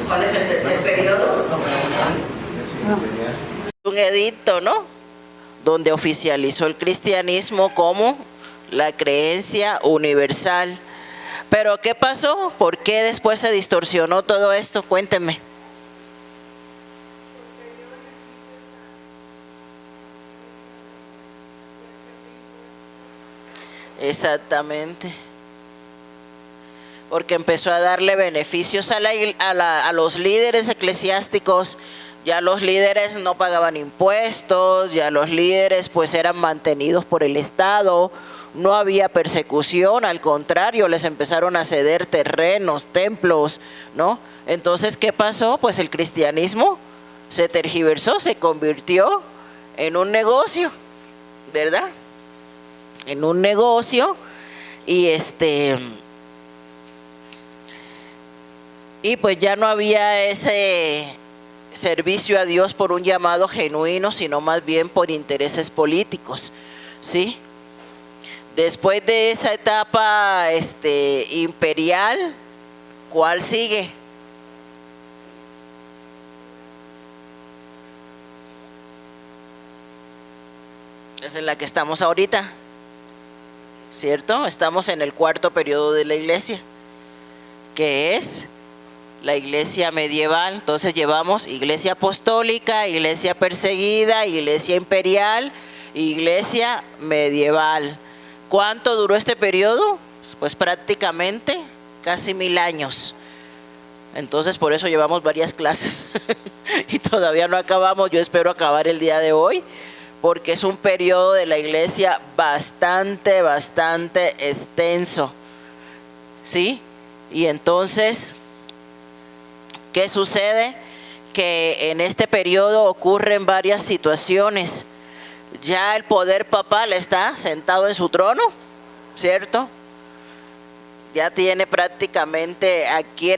¿Cuál es el tercer periodo? Un edicto, ¿no? Donde oficializó el cristianismo como la creencia universal. Pero ¿qué pasó? ¿Por qué después se distorsionó todo esto? Cuénteme. Exactamente. Porque empezó a darle beneficios a los líderes eclesiásticos. Ya los líderes no pagaban impuestos, ya los líderes pues eran mantenidos por el Estado, no había persecución, al contrario, les empezaron a ceder terrenos, templos, ¿no? Entonces, ¿qué pasó? Pues el cristianismo se tergiversó, se convirtió en un negocio, ¿verdad? En un negocio y pues ya no había ese servicio a Dios por un llamado genuino, sino más bien por intereses políticos, ¿sí? Después de esa etapa imperial, ¿cuál sigue? Es en la que estamos ahorita, ¿cierto? Estamos en el cuarto periodo de la iglesia, que es la iglesia medieval. Entonces llevamos iglesia apostólica, iglesia perseguida, iglesia imperial, iglesia medieval. ¿Cuánto duró este periodo? Pues prácticamente casi 1000 años. Entonces por eso llevamos varias clases y todavía no acabamos. Yo espero acabar el día de hoy, porque es un periodo de la iglesia bastante extenso, ¿sí? Y entonces, ¿qué sucede? Que en este periodo ocurren varias situaciones. Ya el poder papal está sentado en su trono, ¿cierto? Ya adquiere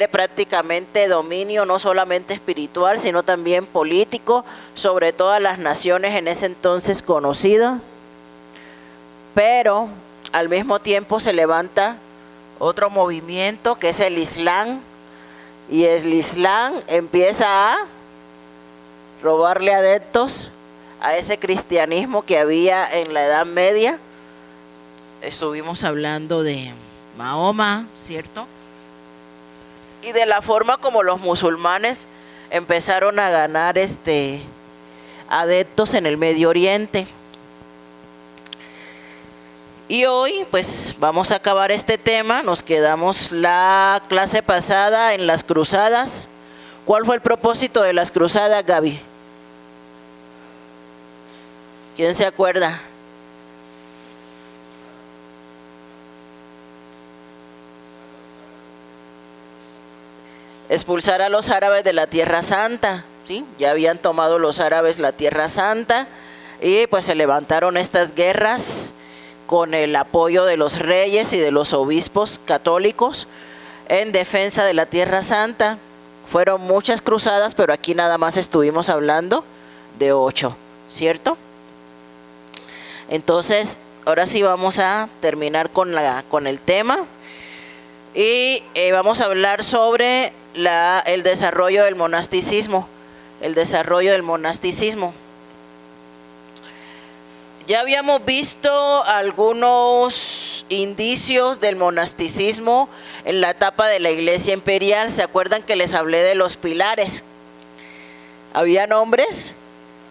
prácticamente dominio no solamente espiritual, sino también político sobre todas las naciones en ese entonces conocidas. Pero al mismo tiempo se levanta otro movimiento que es el Islam, y el Islam empieza a robarle adeptos a ese cristianismo que había en la Edad Media. Estuvimos hablando de Mahoma, ¿cierto? Y de la forma como los musulmanes empezaron a ganar adeptos en el Medio Oriente. Y hoy pues vamos a acabar este tema. Nos quedamos la clase pasada en las cruzadas. ¿Cuál fue el propósito de las cruzadas, Gaby? ¿Quién se acuerda? Expulsar a los árabes de la Tierra Santa, ¿sí? Ya habían tomado los árabes la Tierra Santa y pues se levantaron estas guerras con el apoyo de los reyes y de los obispos católicos en defensa de la Tierra Santa. Fueron muchas cruzadas, pero aquí nada más estuvimos hablando de 8, ¿cierto? Entonces, ahora sí vamos a terminar con el tema y vamos a hablar sobre el desarrollo del monasticismo. El desarrollo del monasticismo. Ya habíamos visto algunos indicios del monasticismo en la etapa de la iglesia imperial. ¿Se acuerdan que les hablé de los pilares? Habían hombres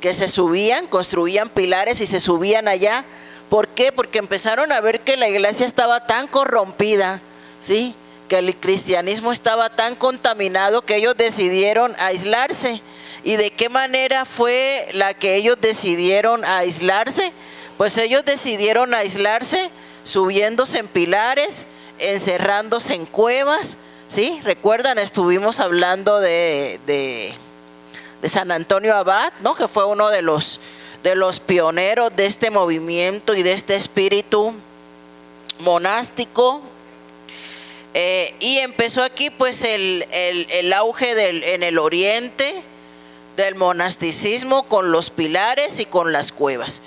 que se subían, construían pilares y se subían allá. ¿Por qué? Porque empezaron a ver que la iglesia estaba tan corrompida, ¿sí?, que el cristianismo estaba tan contaminado que ellos decidieron aislarse. ¿Y de qué manera fue la que ellos decidieron aislarse? Pues ellos decidieron aislarse subiéndose en pilares, encerrándose en cuevas, ¿sí? Recuerdan, estuvimos hablando de San Antonio Abad, ¿no?, que fue uno de los pioneros de este movimiento y de este espíritu monástico. Y empezó aquí pues el auge en el oriente del monasticismo con los pilares y con las cuevas.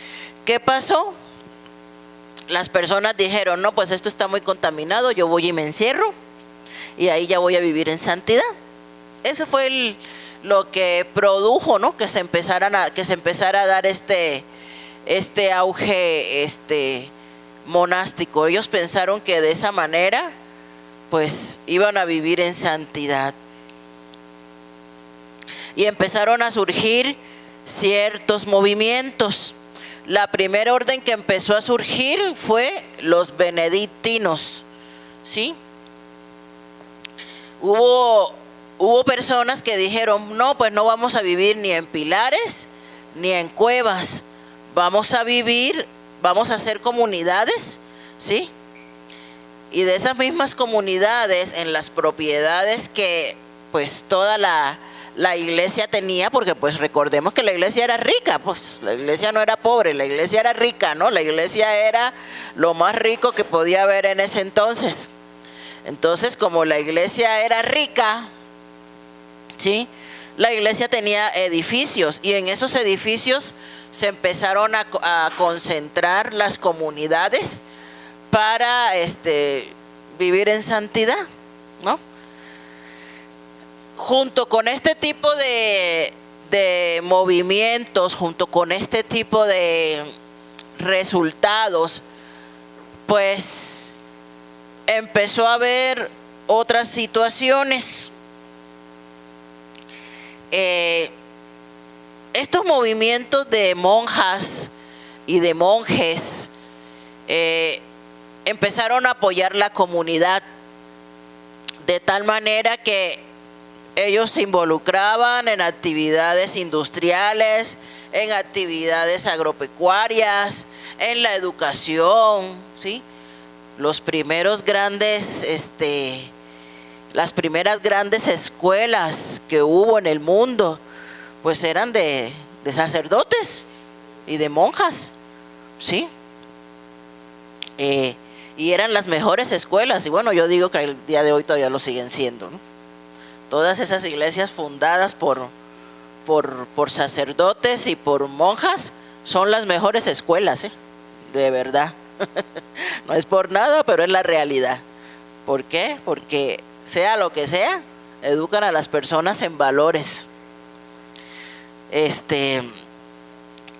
¿Qué pasó? Las personas dijeron, no, pues esto está muy contaminado, yo voy y me encierro y ahí ya voy a vivir en santidad. Ese fue lo que produjo, ¿no?, que se empezara a dar este auge monástico. Ellos pensaron que de esa manera pues iban a vivir en santidad. Y empezaron a surgir ciertos movimientos. La primera orden que empezó a surgir fue los benedictinos, ¿sí? Hubo personas que dijeron, no, pues no vamos a vivir ni en pilares ni en cuevas. Vamos a hacer comunidades, ¿sí? Y de esas mismas comunidades, en las propiedades que pues toda la iglesia tenía, porque pues recordemos que la iglesia era rica, pues la iglesia no era pobre, la iglesia era rica, ¿no? La iglesia era lo más rico que podía haber en ese entonces. Entonces, como la iglesia era rica, ¿sí?, la iglesia tenía edificios y en esos edificios se empezaron a concentrar las comunidades para vivir en santidad, ¿no? Junto con este tipo de movimientos, junto con este tipo de resultados, pues empezó a haber otras situaciones. Estos movimientos de monjas y de monjes empezaron a apoyar la comunidad de tal manera que ellos se involucraban en actividades industriales, en actividades agropecuarias, en la educación, ¿sí? Las primeras grandes escuelas que hubo en el mundo, pues eran de sacerdotes y de monjas, ¿sí? Y eran las mejores escuelas, y bueno, yo digo que el día de hoy todavía lo siguen siendo, ¿no? Todas esas iglesias fundadas por sacerdotes y por monjas son las mejores escuelas, de verdad. No es por nada, pero es la realidad. ¿Por qué? Porque sea lo que sea, educan a las personas en valores,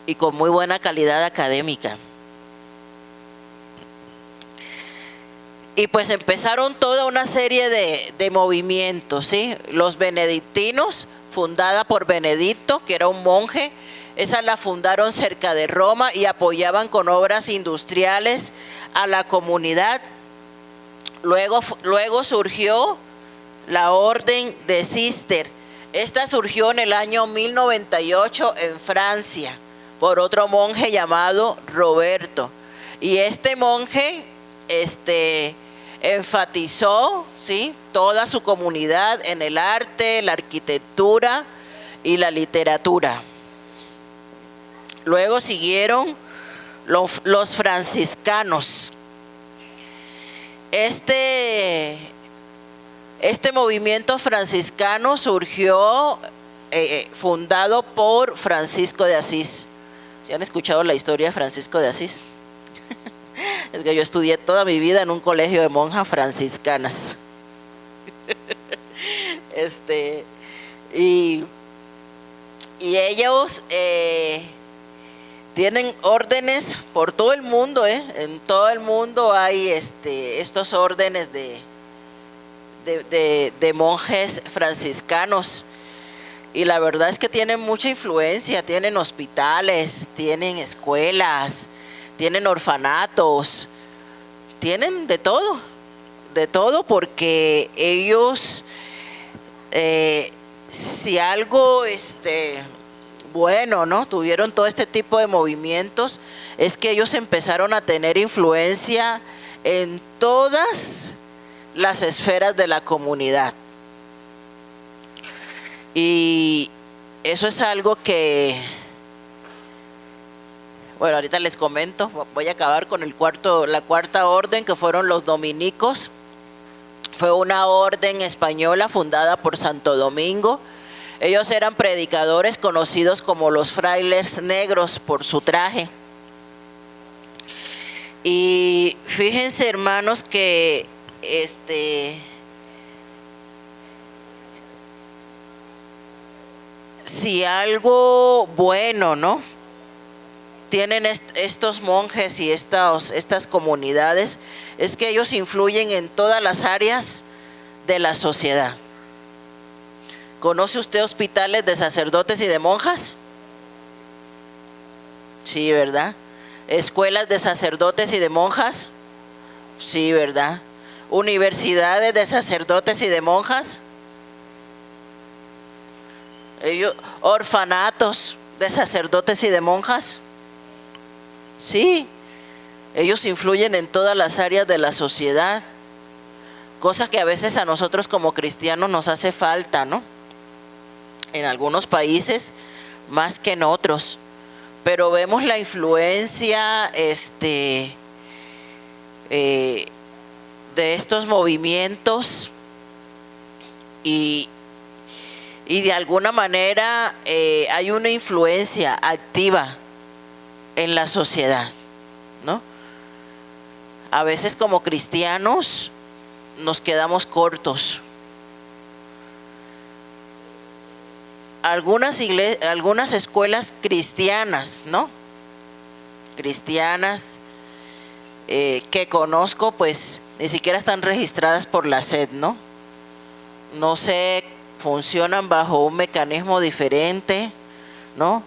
y con muy buena calidad académica. Y pues empezaron toda una serie de movimientos, ¿sí? Los benedictinos, fundada por Benedicto, que era un monje, esa la fundaron cerca de Roma y apoyaban con obras industriales a la comunidad. Luego surgió la orden de Cister. Esta surgió en el año 1098 en Francia por otro monje llamado Roberto. Y este monje enfatizó, ¿sí?, toda su comunidad en el arte, la arquitectura y la literatura. Luego siguieron los franciscanos. Este movimiento franciscano surgió fundado por Francisco de Asís. ¿Sí han escuchado la historia de Francisco de Asís? Es que yo estudié toda mi vida en un colegio de monjas franciscanas. Y ellos tienen órdenes por todo el mundo, en todo el mundo hay estos órdenes de monjes franciscanos. y la verdad es que tienen mucha influencia, tienen hospitales, tienen escuelas, tienen orfanatos, tienen de todo porque ellos, si algo bueno, ¿no? Tuvieron todo este tipo de movimientos, es que ellos empezaron a tener influencia en todas las esferas de la comunidad. Y eso es algo que, bueno, ahorita les comento. Voy a acabar con la cuarta orden, que fueron los dominicos. Fue una orden española fundada por Santo Domingo. Ellos eran predicadores conocidos como los frailes negros por su traje. Y fíjense, hermanos, que si algo bueno, ¿no?, tienen estos monjes y estas comunidades, es que ellos influyen en todas las áreas de la sociedad. ¿Conoce usted hospitales de sacerdotes y de monjas? Sí, ¿verdad? ¿Escuelas de sacerdotes y de monjas? Sí, ¿verdad? ¿Universidades de sacerdotes y de monjas? ¿Orfanatos de sacerdotes y de monjas? Sí, ellos influyen en todas las áreas de la sociedad, cosas que a veces a nosotros como cristianos nos hace falta, ¿no? En algunos países más que en otros, pero vemos la influencia de estos movimientos y de alguna manera hay una influencia activa en la sociedad, ¿no? A veces como cristianos nos quedamos cortos. Algunas escuelas cristianas, ¿no?, cristianas que conozco, pues ni siquiera están registradas por la SED, ¿no? No sé, funcionan bajo un mecanismo diferente, ¿no?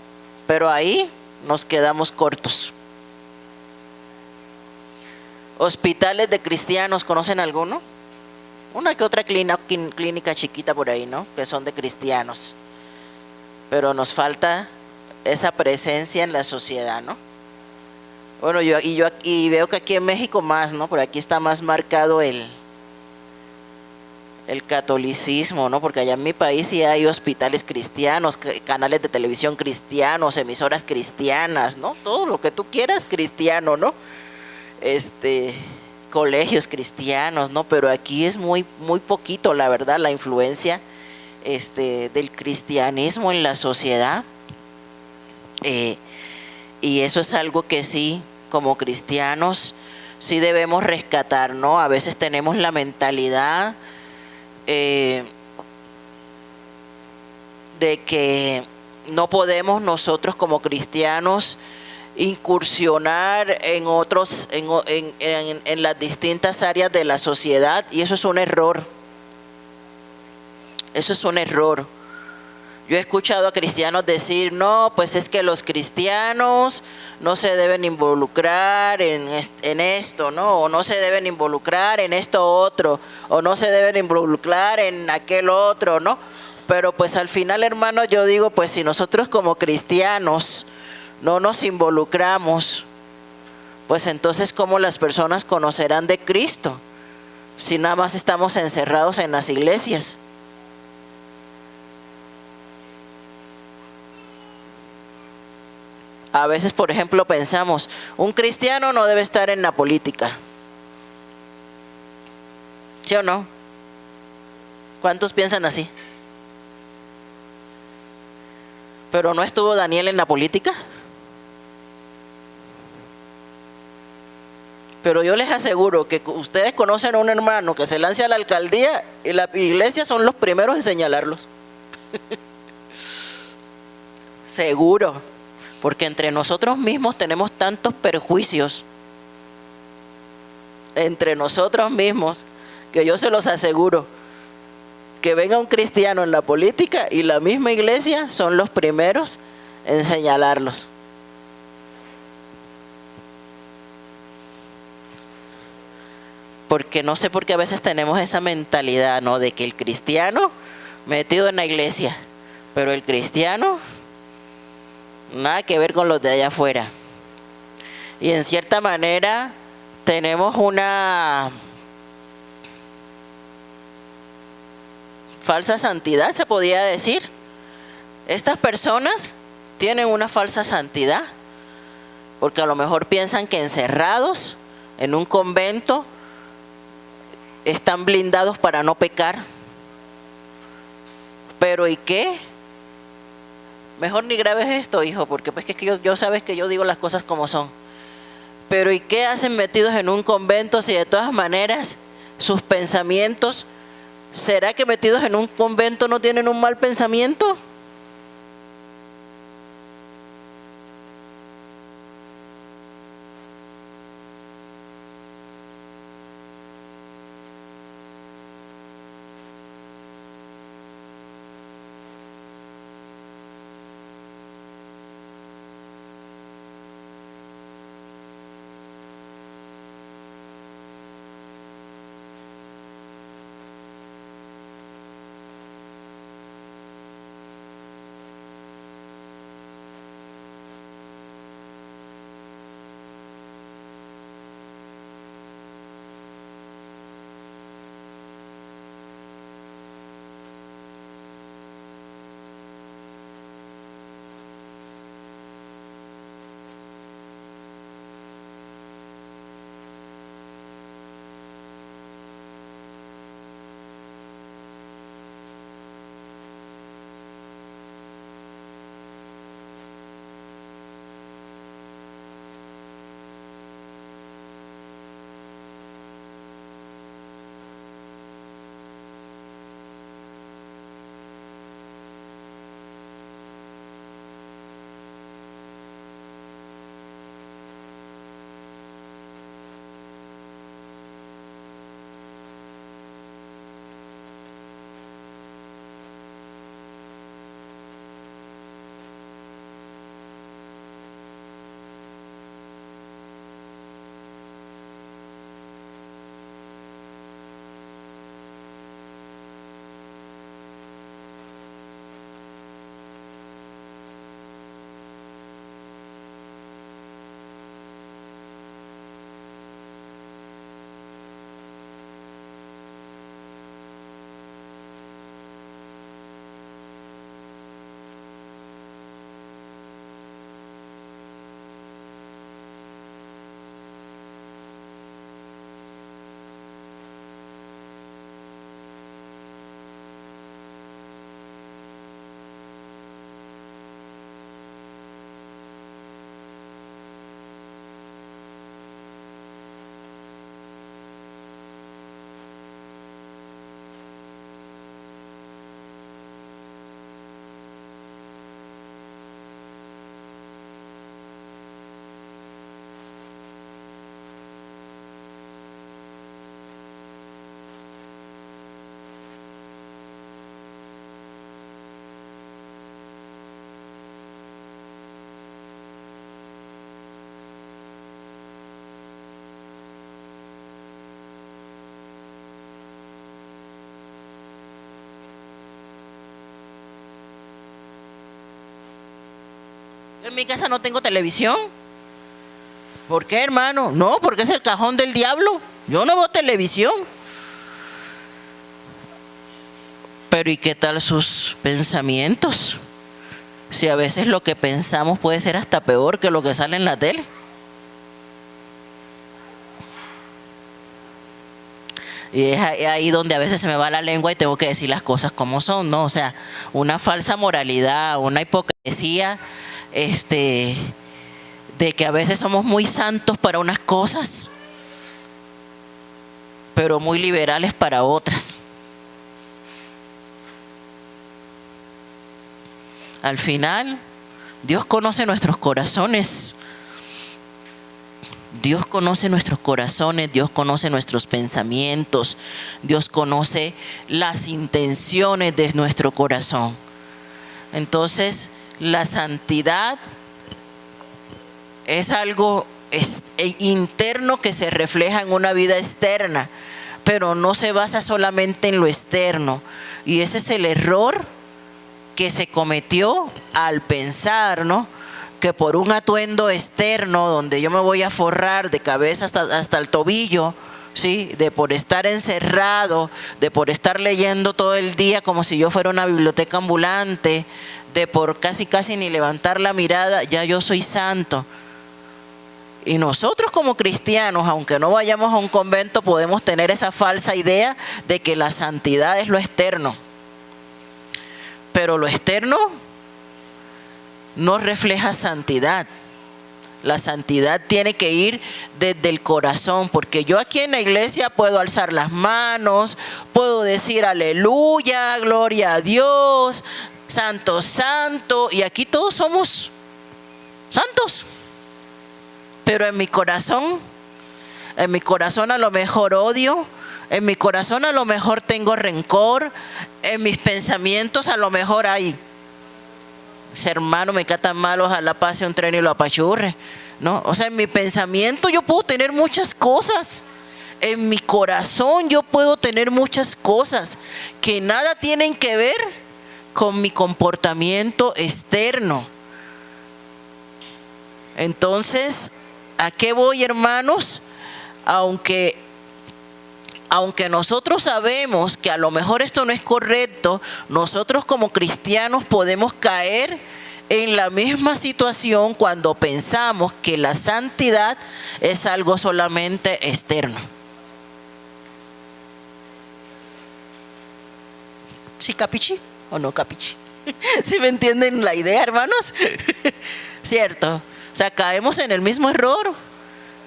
Pero ahí nos quedamos cortos. Hospitales de cristianos, ¿conocen alguno? Una que otra clínica chiquita por ahí, ¿no?, que son de cristianos. Pero nos falta esa presencia en la sociedad, ¿no? Bueno, yo veo que aquí en México más, ¿no? Por aquí está más marcado el catolicismo, ¿no? Porque allá en mi país sí hay hospitales cristianos, canales de televisión cristianos, emisoras cristianas, ¿no? Todo lo que tú quieras cristiano, ¿no? Colegios cristianos, ¿no? Pero aquí es muy, muy poquito, la verdad, la influencia del cristianismo en la sociedad. Y eso es algo que sí, como cristianos, sí debemos rescatar, ¿no? A veces tenemos la mentalidad de que no podemos nosotros como cristianos incursionar en las distintas áreas de la sociedad, y eso es un error. Eso es un error. Yo he escuchado a cristianos decir, no, pues es que los cristianos no se deben involucrar en esto, ¿no? O no se deben involucrar en esto otro, o no se deben involucrar en aquel otro, ¿no? Pero pues al final, hermano, yo digo, pues si nosotros como cristianos no nos involucramos, pues entonces ¿cómo las personas conocerán de Cristo si nada más estamos encerrados en las iglesias? A veces, por ejemplo, pensamos, un cristiano no debe estar en la política. ¿Sí o no? ¿Cuántos piensan así? ¿Pero no estuvo Daniel en la política? Pero yo les aseguro que ustedes conocen a un hermano que se lance a la alcaldía y la iglesia son los primeros en señalarlos. Seguro. Porque entre nosotros mismos tenemos tantos perjuicios, entre nosotros mismos, que yo se los aseguro, que venga un cristiano en la política y la misma iglesia son los primeros en señalarlos. Porque no sé por qué a veces tenemos esa mentalidad, ¿no? De que el cristiano metido en la iglesia, pero el cristiano nada que ver con los de allá afuera. Y en cierta manera tenemos una falsa santidad, se podría decir. Estas personas tienen una falsa santidad, porque a lo mejor piensan que encerrados en un convento están blindados para no pecar. Pero ¿y qué? Mejor ni grabes esto, hijo, porque pues que yo sabes que yo digo las cosas como son. Pero ¿y qué hacen metidos en un convento si de todas maneras sus pensamientos, ¿será que metidos en un convento no tienen un mal pensamiento? En mi casa no tengo televisión. ¿Por qué, hermano? No, porque es el cajón del diablo. Yo no veo televisión. Pero ¿y qué tal sus pensamientos? Si a veces lo que pensamos puede ser hasta peor que lo que sale en la tele. Y es ahí donde a veces se me va la lengua y tengo que decir las cosas como son, ¿no? O sea, una falsa moralidad, una hipocresía, de que a veces somos muy santos para unas cosas, pero muy liberales para otras. Al final, Dios conoce nuestros corazones. Dios conoce nuestros corazones, Dios conoce nuestros pensamientos, Dios conoce las intenciones de nuestro corazón. Entonces, la santidad es algo interno que se refleja en una vida externa, pero no se basa solamente en lo externo. Y ese es el error que se cometió al pensar, ¿no?, que por un atuendo externo donde yo me voy a forrar de cabeza hasta el tobillo, ¿sí?, de por estar encerrado, de por estar leyendo todo el día como si yo fuera una biblioteca ambulante, de por casi ni levantar la mirada, ya yo soy santo. Y nosotros como cristianos, aunque no vayamos a un convento, podemos tener esa falsa idea de que la santidad es lo externo. Pero lo externo no refleja santidad. La santidad tiene que ir desde el corazón, porque yo aquí en la iglesia puedo alzar las manos, puedo decir aleluya, gloria a Dios, santo, santo, y aquí todos somos santos. Pero en mi corazón a lo mejor odio, en mi corazón a lo mejor tengo rencor, en mis pensamientos a lo mejor hay: ese hermano me cae tan mal, ojalá pase un tren y lo apachurre, ¿no? O sea, en mi pensamiento yo puedo tener muchas cosas. En mi corazón yo puedo tener muchas cosas que nada tienen que ver con mi comportamiento externo. Entonces, ¿a qué voy, hermanos? Aunque nosotros sabemos que a lo mejor esto no es correcto, nosotros como cristianos podemos caer en la misma situación cuando pensamos que la santidad es algo solamente externo. ¿Sí capichi o no capichi? ¿Sí me entienden la idea, hermanos? ¿Cierto? O sea, caemos en el mismo error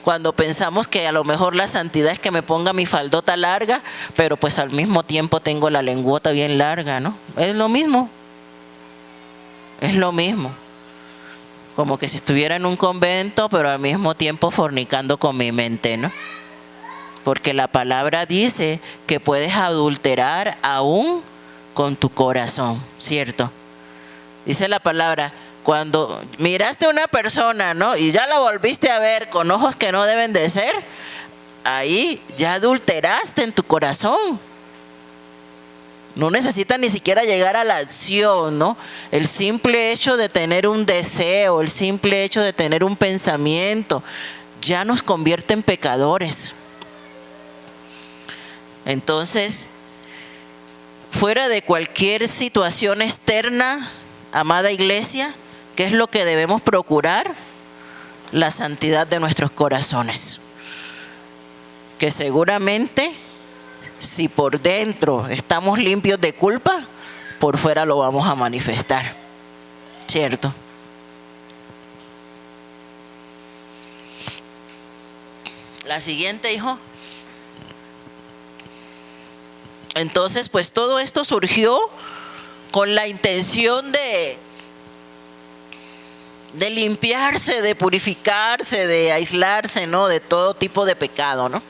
cuando pensamos que a lo mejor la santidad es que me ponga mi faldota larga, pero pues al mismo tiempo tengo la lengüota bien larga, ¿no? Es lo mismo. Es lo mismo. Como que si estuviera en un convento, pero al mismo tiempo fornicando con mi mente, ¿no? Porque la palabra dice que puedes adulterar aún con tu corazón, ¿cierto? Dice la palabra: cuando miraste a una persona, ¿no?, y ya la volviste a ver con ojos que no deben de ser, ahí ya adulteraste en tu corazón. No necesitas ni siquiera llegar a la acción, ¿no? El simple hecho de tener un deseo, el simple hecho de tener un pensamiento, ya nos convierte en pecadores. Entonces, fuera de cualquier situación externa, amada iglesia, ¿qué es lo que debemos procurar? La santidad de nuestros corazones. Que seguramente, si por dentro estamos limpios de culpa, por fuera lo vamos a manifestar. ¿Cierto? La siguiente, hijo. Entonces, pues todo esto surgió con la intención de limpiarse, de purificarse, de aislarse, ¿no?, de todo tipo de pecado, ¿no?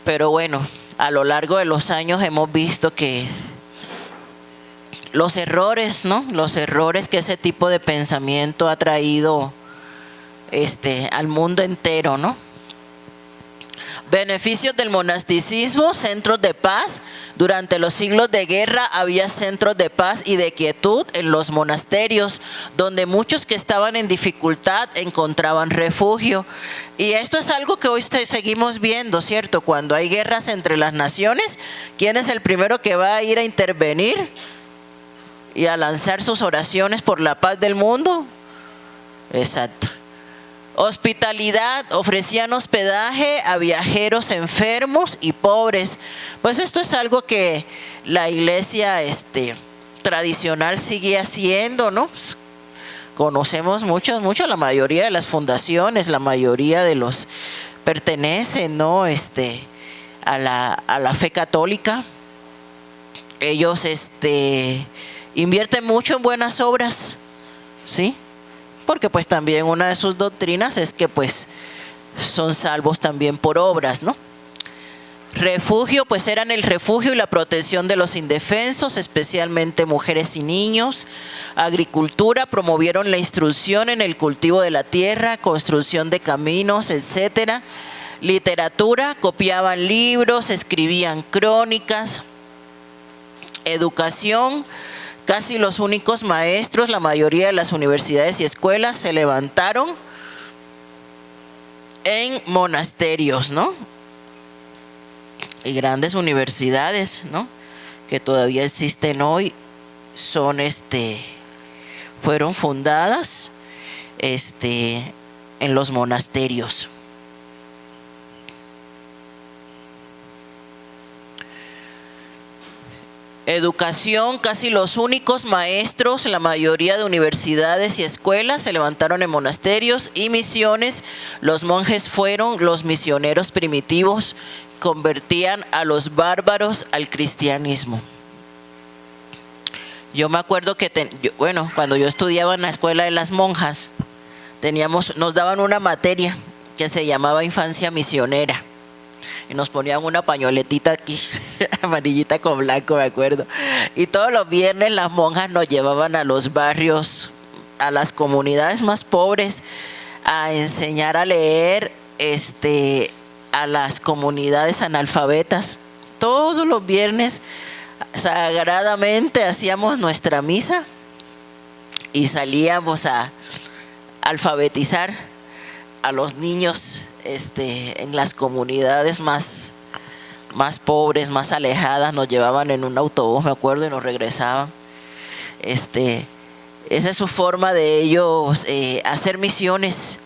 Pero bueno, a lo largo de los años hemos visto que los errores, ¿no?, los errores que ese tipo de pensamiento ha traído al mundo entero, ¿no? Beneficios del monasticismo: centros de paz. Durante los siglos de guerra había centros de paz y de quietud en los monasterios, donde muchos que estaban en dificultad encontraban refugio. Y esto es algo que hoy seguimos viendo, ¿cierto? Cuando hay guerras entre las naciones, ¿quién es el primero que va a ir a intervenir y a lanzar sus oraciones por la paz del mundo? Exacto. Hospitalidad: ofrecían hospedaje a viajeros enfermos y pobres. Pues esto es algo que la iglesia tradicional sigue haciendo, ¿no? Conocemos mucho, la mayoría de las fundaciones, la mayoría de los pertenecen, ¿no?, a la fe católica. Ellos invierten mucho en buenas obras, ¿sí? porque pues también una de sus doctrinas es que pues son salvos también por obras, ¿no? Refugio, pues eran el refugio y la protección de los indefensos, especialmente mujeres y niños. Agricultura, promovieron la instrucción en el cultivo de la tierra, construcción de caminos, etcétera. Literatura, copiaban libros, escribían crónicas. Educación, casi los únicos maestros, la mayoría de las universidades y escuelas se levantaron en monasterios, ¿no? Y grandes universidades, ¿no?, que todavía existen hoy, fueron fundadas en los monasterios. Educación, casi los únicos maestros, la mayoría de universidades y escuelas se levantaron en monasterios. Y misiones, los monjes fueron los misioneros primitivos, convertían a los bárbaros al cristianismo. Yo me acuerdo que, cuando yo estudiaba en la escuela de las monjas, nos daban una materia que se llamaba infancia misionera. Y nos ponían una pañoletita aquí, amarillita con blanco, me acuerdo. Y todos los viernes las monjas nos llevaban a los barrios, a las comunidades más pobres, a enseñar a leer, a las comunidades analfabetas. Todos los viernes sagradamente hacíamos nuestra misa y salíamos a alfabetizar a los niños en las comunidades más pobres, más alejadas. Nos llevaban en un autobús, me acuerdo, y nos regresaban. Esa es su forma de ellos hacer misiones,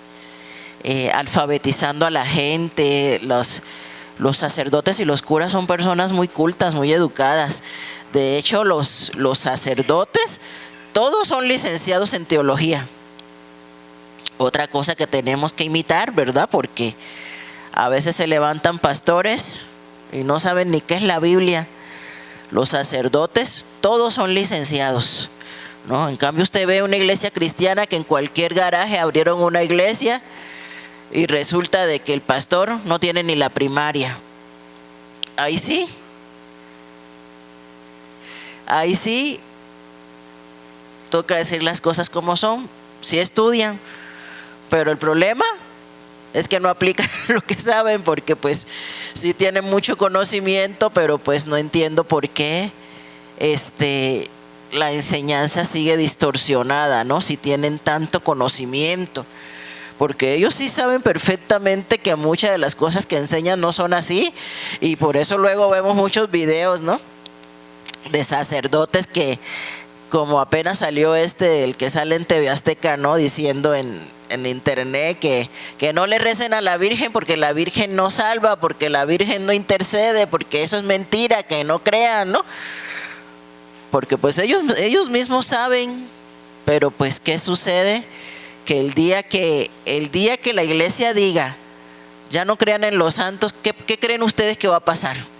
alfabetizando a la gente. Los sacerdotes y los curas son personas muy cultas, muy educadas. De hecho, los sacerdotes todos son licenciados en teología. Otra cosa que tenemos que imitar, ¿verdad? Porque a veces se levantan pastores y no saben ni qué es la Biblia. Los sacerdotes todos son licenciados, ¿no? En cambio, usted ve una iglesia cristiana que en cualquier garaje abrieron una iglesia y resulta de que el pastor no tiene ni la primaria. Ahí sí toca decir las cosas como son. Sí estudian, pero el problema es que no aplican lo que saben, porque pues sí tienen mucho conocimiento, pero pues no entiendo por qué la enseñanza sigue distorsionada, ¿no? Si tienen tanto conocimiento, porque ellos sí saben perfectamente que muchas de las cosas que enseñan no son así, y por eso luego vemos muchos videos, ¿no?, de sacerdotes que, como apenas salió el que sale en TV Azteca, ¿no?, diciendo en internet que no le recen a la Virgen porque la Virgen no salva, porque la Virgen no intercede, porque eso es mentira, que no crean, ¿no? Porque pues ellos mismos saben, pero pues ¿qué sucede? Que el día que la iglesia diga ya no crean en los santos, ¿qué creen ustedes que va a pasar?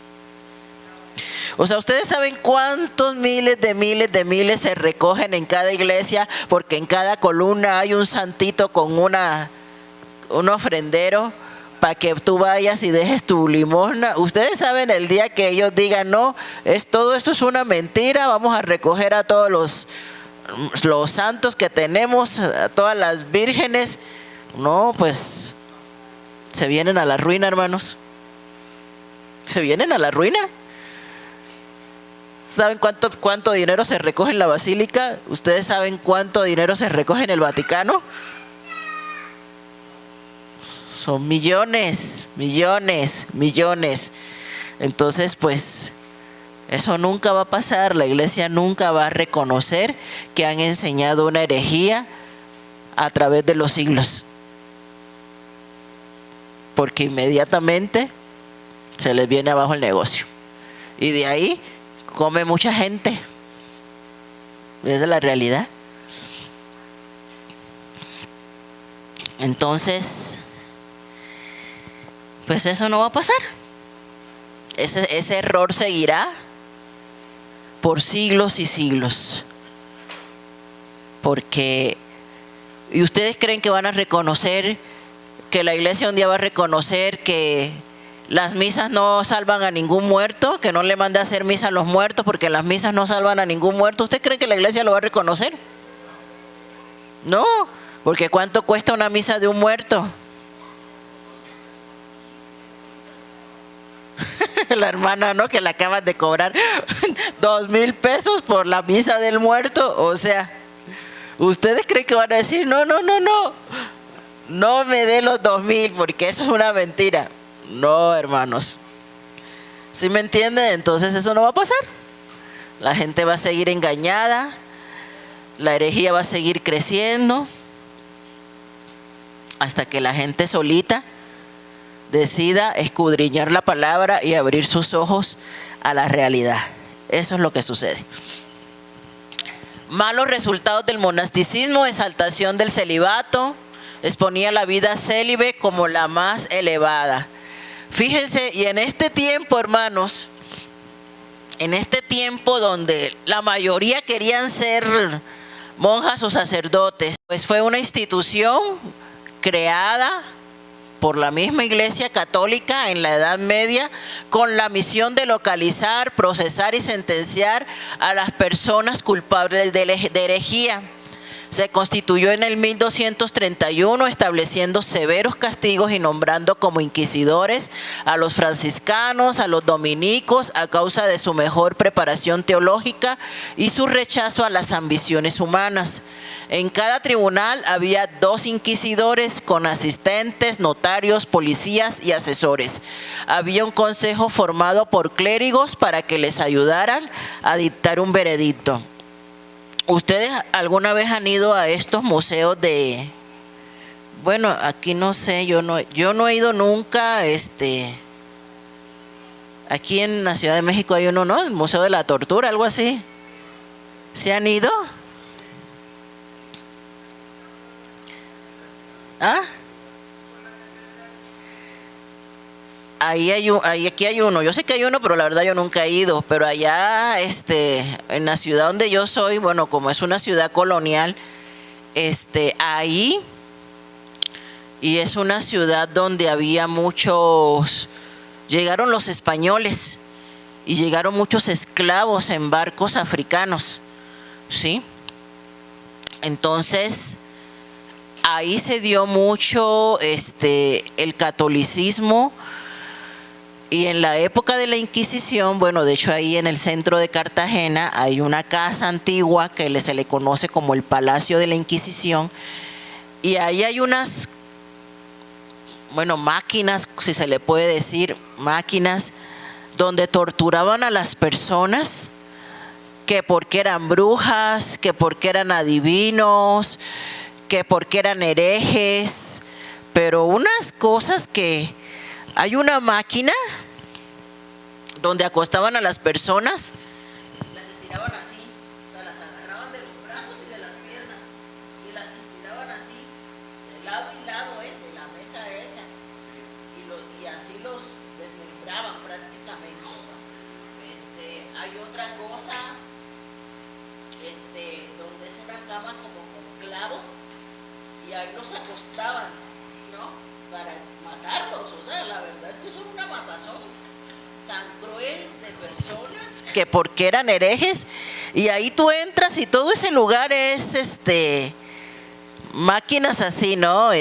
O sea, ustedes saben cuántos miles se recogen en cada iglesia, porque en cada columna hay un santito con un ofrendero para que tú vayas y dejes tu limosna. Ustedes saben el día que ellos digan no, todo esto es una mentira, vamos a recoger a todos los santos que tenemos, a todas las vírgenes. No, pues se vienen a la ruina, hermanos. Se vienen a la ruina. ¿Saben cuánto dinero se recoge en la basílica? ¿Ustedes saben cuánto dinero se recoge en el Vaticano? Son millones. Entonces, pues, eso nunca va a pasar. La iglesia nunca va a reconocer que han enseñado una herejía a través de los siglos, porque inmediatamente se les viene abajo el negocio, y de ahí come mucha gente. Esa es la realidad. Entonces, pues eso no va a pasar. Ese error seguirá por siglos y siglos, porque ¿Y ustedes creen que van a reconocer, que la iglesia un día va a reconocer que las misas no salvan a ningún muerto, que no le manda a hacer misa a los muertos porque las misas no salvan a ningún muerto? ¿Usted cree que la iglesia lo va a reconocer? No, porque ¿cuánto cuesta una misa de un muerto? La hermana, ¿no?, que le acaban de cobrar 2,000 pesos por la misa del muerto. O sea, ¿ustedes creen que van a decir, no me dé los 2,000 porque eso es una mentira? No, hermanos. ¿Sí me entienden? Entonces eso no va a pasar. La gente va a seguir engañada, la herejía va a seguir creciendo, hasta que la gente solita decida escudriñar la palabra y abrir sus ojos a la realidad. Eso es lo que sucede. Malos resultados del monasticismo: exaltación del celibato, exponía la vida célibe como la más elevada. Fíjense, y en este tiempo, hermanos, en este tiempo donde la mayoría querían ser monjas o sacerdotes, pues fue una institución creada por la misma Iglesia Católica en la Edad Media, con la misión de localizar, procesar y sentenciar a las personas culpables de herejía. Se constituyó en el 1231, estableciendo severos castigos y nombrando como inquisidores a los franciscanos, a los dominicos, a causa de su mejor preparación teológica y su rechazo a las ambiciones humanas. En cada tribunal había 2 inquisidores con asistentes, notarios, policías y asesores. Había un consejo formado por clérigos para que les ayudaran a dictar un veredicto. ¿Ustedes alguna vez han ido a estos museos de, bueno, aquí no sé, yo no he ido nunca, aquí en la Ciudad de México hay uno, ¿no?, el Museo de la Tortura, algo así? ¿Se han ido? ¿Ah? Aquí hay uno, yo sé que hay uno, pero la verdad yo nunca he ido. Pero allá, en la ciudad donde yo soy, bueno, como es una ciudad colonial, ahí, y es una ciudad donde había llegaron los españoles y llegaron muchos esclavos en barcos africanos, ¿sí? Entonces, ahí se dio mucho el catolicismo. Y en la época de la Inquisición, bueno, de hecho ahí en el centro de Cartagena hay una casa antigua que se le conoce como el Palacio de la Inquisición, y ahí hay unas, bueno, máquinas, si se le puede decir, máquinas donde torturaban a las personas, que porque eran brujas, que porque eran adivinos, que porque eran herejes, pero unas cosas que... Hay una máquina donde acostaban a las personas, las estiraban así, o sea, las agarraban de los brazos y de las piernas y las estiraban así, de lado y lado, de la mesa esa, y así los desmembraban prácticamente. Hay otra cosa, donde es una cama como con clavos, y ahí los acostaban, ¿no?, para matarlos. O sea, la verdad es que son una matazón tan cruel de personas que porque eran herejes. Y ahí tú entras y todo ese lugar es máquinas así, ¿no?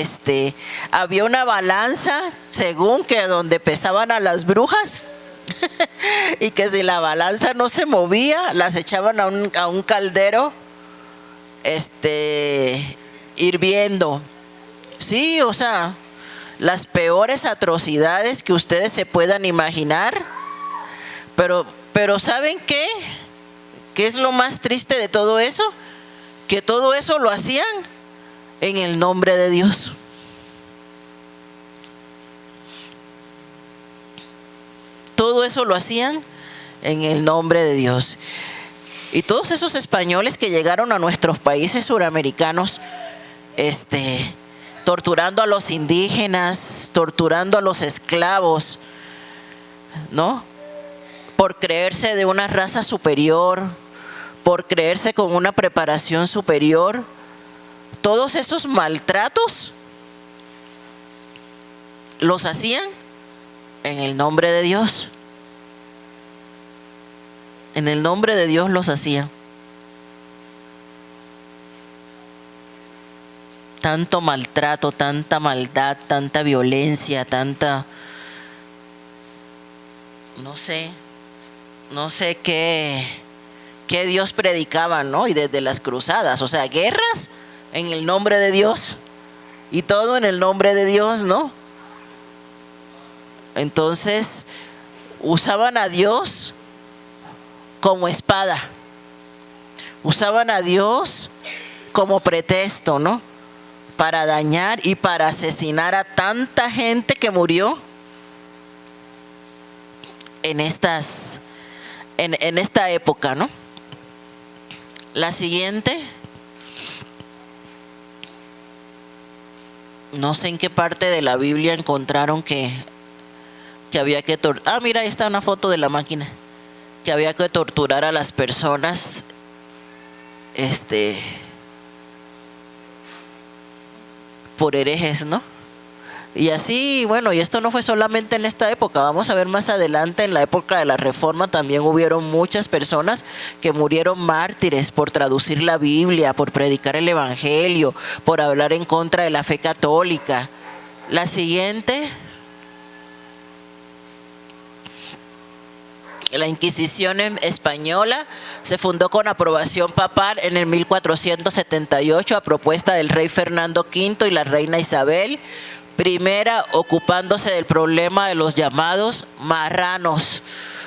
Había una balanza, según que donde pesaban a las brujas y que si la balanza no se movía, las echaban a un caldero hirviendo. Sí, o sea, las peores atrocidades que ustedes se puedan imaginar. Pero ¿saben qué? ¿Qué es lo más triste de todo eso? Que todo eso lo hacían en el nombre de Dios. Todo eso lo hacían en el nombre de Dios. Y todos esos españoles que llegaron a nuestros países suramericanos, torturando a los indígenas, torturando a los esclavos, ¿no?, por creerse de una raza superior, por creerse con una preparación superior, todos esos maltratos los hacían en el nombre de Dios. En el nombre de Dios los hacían. Tanto maltrato, tanta maldad, tanta violencia, tanta... No sé qué Dios predicaba, ¿no? Y desde las cruzadas, o sea, guerras en el nombre de Dios y todo en el nombre de Dios, ¿no? Entonces usaban a Dios como espada, usaban a Dios como pretexto, ¿no? Para dañar y para asesinar a tanta gente que murió en esta época, ¿no? La siguiente, no sé en qué parte de la Biblia encontraron que había que torturar. Mira, ahí está una foto de la máquina. Que había que torturar a las personas, por herejes, ¿no? Y así, bueno, y esto no fue solamente en esta época, vamos a ver más adelante, en la época de la Reforma también hubieron muchas personas que murieron mártires por traducir la Biblia, por predicar el Evangelio, por hablar en contra de la fe católica. La siguiente, la Inquisición española se fundó con aprobación papal en el 1478 a propuesta del rey Fernando V y la reina Isabel I, ocupándose del problema de los llamados marranos,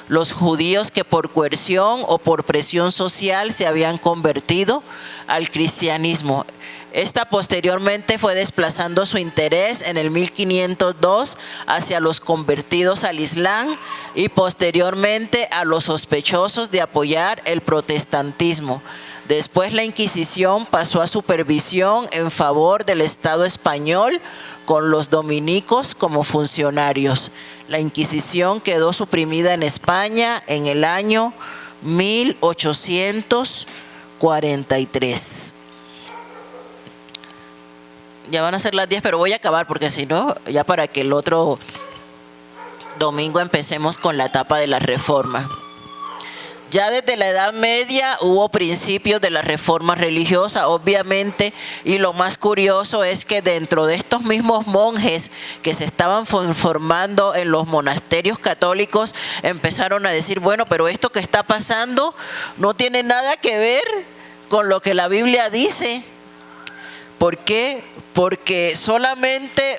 los judíos que por coerción o por presión social se habían convertido al cristianismo. Esta posteriormente fue desplazando su interés en el 1502 hacia los convertidos al Islam y posteriormente a los sospechosos de apoyar el protestantismo. Después la Inquisición pasó a supervisión en favor del Estado español con los dominicos como funcionarios. La Inquisición quedó suprimida en España en el año 1843. Ya van a ser las 10, pero voy a acabar porque si no, ya para que el otro domingo empecemos con la etapa de la Reforma. Ya desde la Edad Media hubo principios de la reforma religiosa, obviamente, y lo más curioso es que dentro de estos mismos monjes que se estaban formando en los monasterios católicos, empezaron a decir, bueno, pero esto que está pasando no tiene nada que ver con lo que la Biblia dice. ¿Por qué? Porque solamente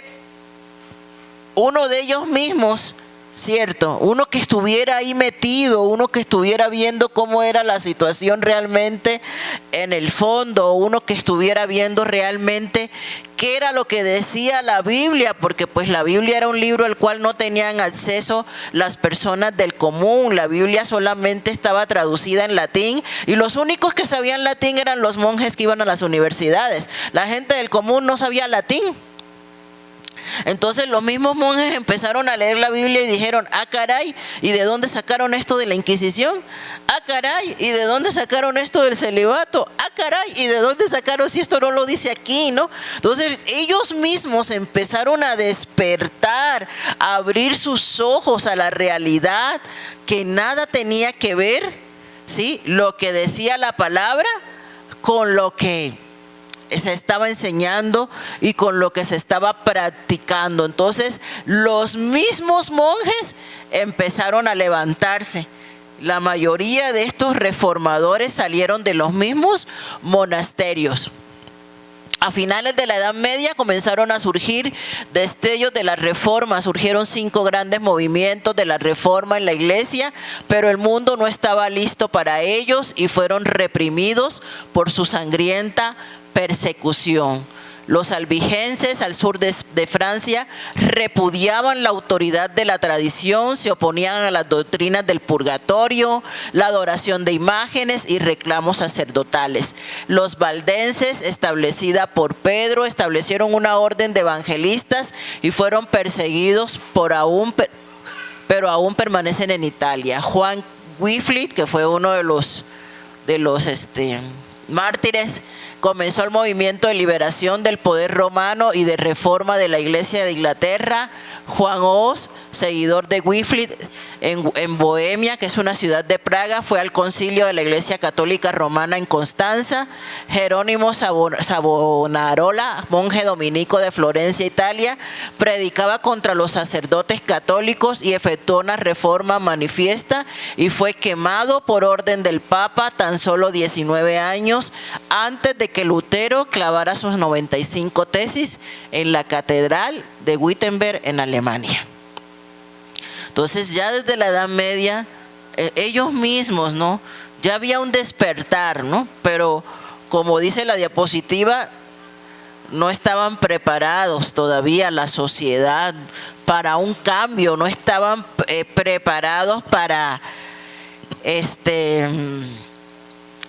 uno de ellos mismos, ¿cierto? Uno que estuviera ahí metido, uno que estuviera viendo cómo era la situación realmente en el fondo, uno que estuviera viendo realmente qué era lo que decía la Biblia, porque pues la Biblia era un libro al cual no tenían acceso las personas del común. La Biblia solamente estaba traducida en latín y los únicos que sabían latín eran los monjes que iban a las universidades. La gente del común no sabía latín. Entonces los mismos monjes empezaron a leer la Biblia y dijeron, ah caray, ¿y de dónde sacaron esto de la Inquisición? Ah caray, ¿y de dónde sacaron esto del celibato? Ah caray, ¿y de dónde sacaron si esto no lo dice aquí, no? Entonces ellos mismos empezaron a despertar, a abrir sus ojos a la realidad, que nada tenía que ver, ¿sí?, lo que decía la palabra con lo que se estaba enseñando y con lo que se estaba practicando. Entonces los mismos monjes empezaron a levantarse. La mayoría de estos reformadores salieron de los mismos monasterios. A finales de la Edad Media comenzaron a surgir destellos de la Reforma, surgieron 5 grandes movimientos de la Reforma en la Iglesia, pero el mundo no estaba listo para ellos y fueron reprimidos por su sangrienta persecución. Los albigenses al sur de Francia repudiaban la autoridad de la tradición, se oponían a las doctrinas del purgatorio, la adoración de imágenes y reclamos sacerdotales. Los valdenses, establecida por Pedro, establecieron una orden de evangelistas y fueron perseguidos pero aún permanecen en Italia. Juan Wycliffe, que fue uno de los mártires, comenzó el movimiento de liberación del poder romano y de reforma de la Iglesia de Inglaterra. Juan Hus, seguidor de Wycliffe en Bohemia, que es una ciudad de Praga, fue al concilio de la Iglesia Católica Romana en Constanza. Jerónimo Savonarola, monje dominico de Florencia, Italia, predicaba contra los sacerdotes católicos y efectuó una reforma manifiesta y fue quemado por orden del Papa tan solo 19 años antes de que Lutero clavara sus 95 tesis en la Catedral de Wittenberg en Alemania. Entonces ya desde la Edad Media ellos mismos, ¿no?, ya había un despertar, ¿no?, pero como dice la diapositiva, no estaban preparados todavía la sociedad para un cambio, no estaban preparados para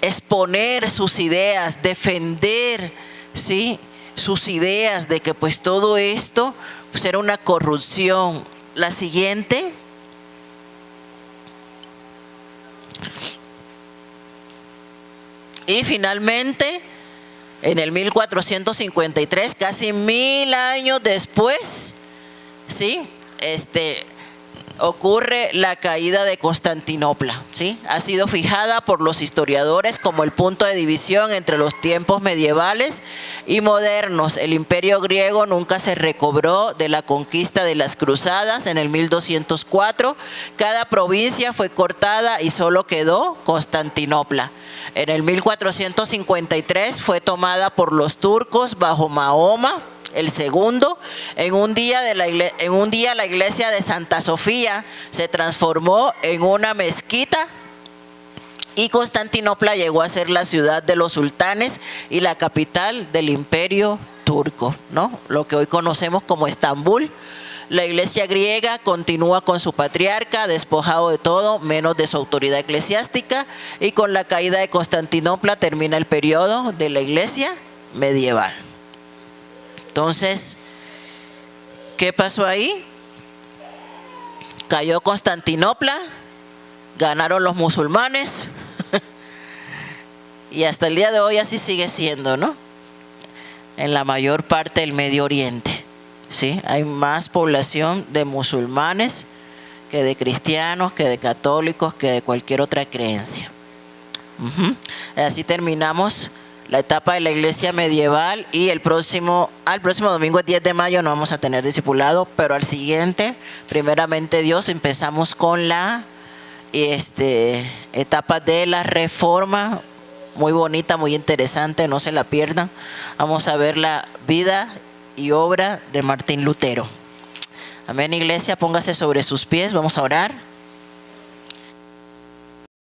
exponer sus ideas, defender, ¿sí?, sus ideas de que pues todo esto pues era una corrupción. La siguiente. Y finalmente, en el 1453, casi 1000 años después, ¿sí?, ocurre la caída de Constantinopla, ¿sí? Ha sido fijada por los historiadores como el punto de división entre los tiempos medievales y modernos. El imperio griego nunca se recobró de la conquista de las cruzadas en el 1204. Cada provincia fue cortada y solo quedó Constantinopla. En el 1453 fue tomada por los turcos bajo Mahoma el segundo. En un día la iglesia de Santa Sofía se transformó en una mezquita y Constantinopla llegó a ser la ciudad de los sultanes y la capital del imperio turco, ¿no?, lo que hoy conocemos como Estambul. La iglesia griega continúa con su patriarca, despojado de todo menos de su autoridad eclesiástica, y con la caída de Constantinopla termina el periodo de la iglesia medieval. Entonces, ¿qué pasó ahí? Cayó Constantinopla, ganaron los musulmanes y hasta el día de hoy así sigue siendo, ¿no?, en la mayor parte del Medio Oriente, ¿sí? Hay más población de musulmanes que de cristianos, que de católicos, que de cualquier otra creencia. Así terminamos la etapa de la iglesia medieval y al próximo domingo, el 10 de mayo, no vamos a tener discipulado, pero al siguiente, primeramente Dios, empezamos con la etapa de la reforma, muy bonita, muy interesante, no se la pierdan. Vamos a ver la vida y obra de Martín Lutero. Amén, iglesia, póngase sobre sus pies, vamos a orar.